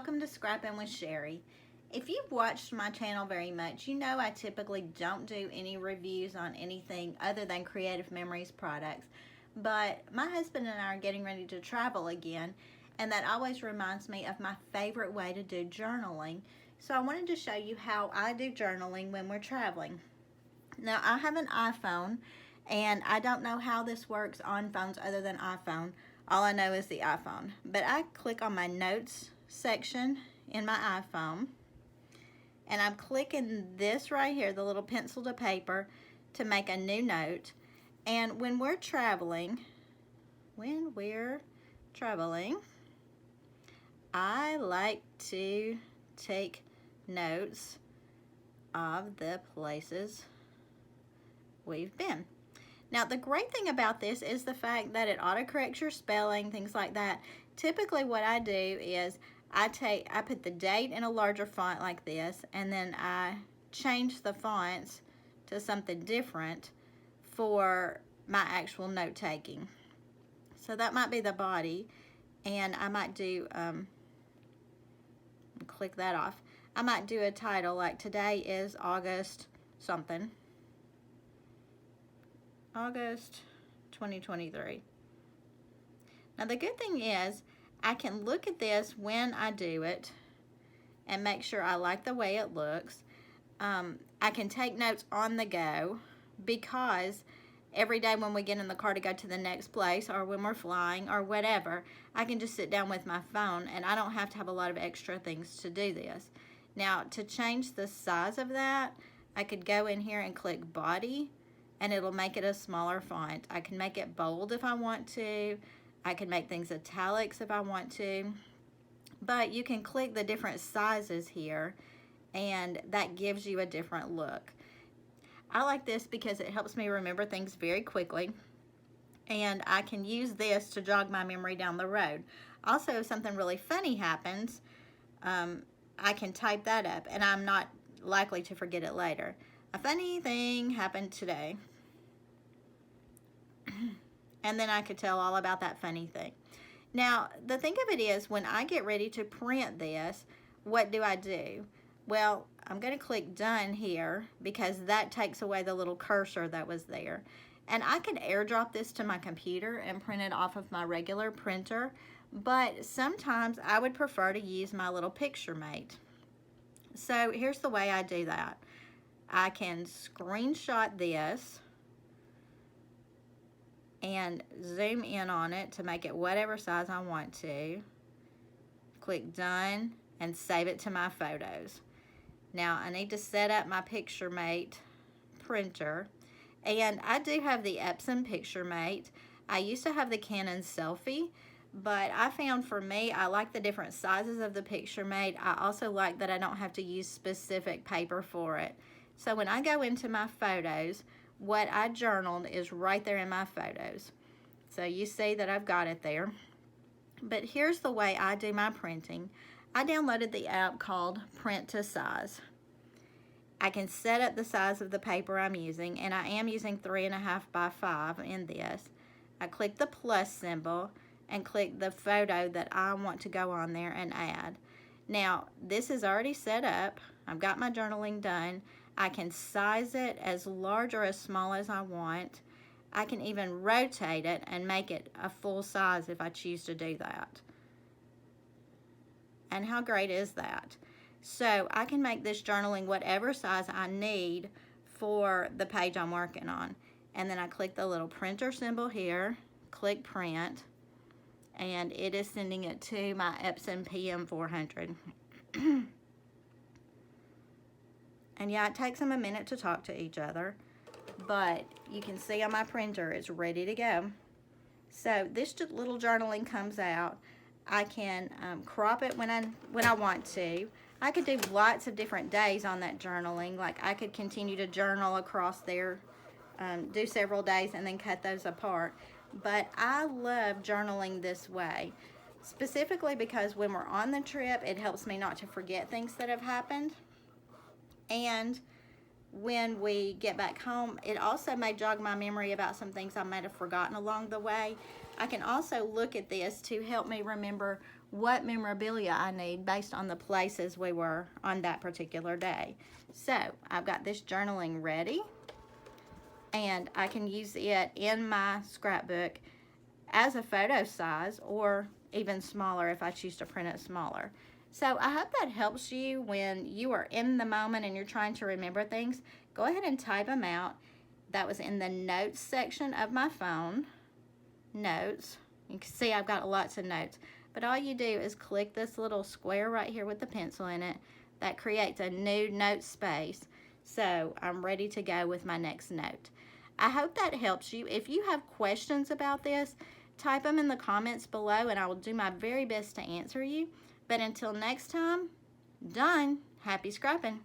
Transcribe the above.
welcome to Scrappin with Sheri. If you've watched my channel very much, you know I typically don't do any reviews on anything other than Creative Memories products. But my husband and I are getting ready to travel again, and that always reminds me of my favorite way to do journaling. So I wanted to show you how I do journaling when we're traveling. Now, I have an iPhone, and I don't know how this works on phones other than iPhone. All I know is the iPhone. But I click on my notes section in my iPhone, and I'm clicking this right here, the little pencil to paper, to make a new note. And when we're traveling, I like to take notes of the places we've been. Now, the great thing about this is the fact that it autocorrects your spelling, things like that. Typically what I do is I put the date in a larger font like this, and then I change the fonts to something different for my actual note taking. So that might be the body, and I might do, click that off. I might do a title like today is August something. August 2023. Now the good thing is I can look at this when I do it and make sure I like the way it looks. I can take notes on the go, because every day when we get in the car to go to the next place, or when we're flying or whatever, I can just sit down with my phone and I don't have to have a lot of extra things to do this. Now, to change the size of that, I could go in here and click body, and it'll make it a smaller font. I can make it bold if I want to. I can make things italics if I want to. But you can click the different sizes here, and that gives you a different look. I like this because it helps me remember things very quickly, and I can use this to jog my memory down the road. Also, if something really funny happens, I can type that up, and I'm not likely to forget it later. A funny thing happened today. And then I could tell all about that funny thing. Now, the thing of it is, when I get ready to print this, what do I do? Well, I'm going to click done here, because that takes away the little cursor that was there. And I can airdrop this to my computer and print it off of my regular printer, but sometimes I would prefer to use my little picture mate. So here's the way I do that. I can screenshot this and zoom in on it to make it whatever size I want to. Click done and save it to my photos. Now I need to set up my picture mate printer, and I do have the Epson picture mate. I used to have the Canon Selfie, but I found for me, I like the different sizes of the picture mate. I also like that I don't have to use specific paper for it. So when I go into my photos, what I journaled is right there in my photos. So you see that I've got it there. But here's the way I do my printing. I downloaded the app called Print to Size. I can set up the size of the paper I'm using, and I am using 3.5 by 5 in this. I click the plus symbol and click the photo that I want to go on there and add. Now, this is already set up. I've got my journaling done. I can size it as large or as small as I want. I can even rotate it and make it a full size if I choose to do that. And how great is that? So I can make this journaling whatever size I need for the page I'm working on. And then I click the little printer symbol here, click print, and it is sending it to my Epson PM400. And yeah, it takes them a minute to talk to each other, but you can see on my printer it's ready to go. So this little journaling comes out. I can crop it when I want to. I could do lots of different days on that journaling. Like I could continue to journal across there, do several days, and then cut those apart. But I love journaling this way, specifically because when we're on the trip, it helps me not to forget things that have happened. And when we get back home, it also may jog my memory about some things I might have forgotten along the way. I can also look at this to help me remember what memorabilia I need based on the places we were on that particular day. So I've got this journaling ready, and I can use it in my scrapbook as a photo size or even smaller if I choose to print it smaller. So I hope that helps you when you are in the moment and you're trying to remember things. Go ahead and type them out. That was in the notes section of my phone. Notes. You can see I've got lots of notes. But all you do is click this little square right here with the pencil in it. That creates a new note space. So I'm ready to go with my next note. I hope that helps you. If you have questions about this, type them in the comments below and I will do my very best to answer you. But until next time, done. Happy scrapping.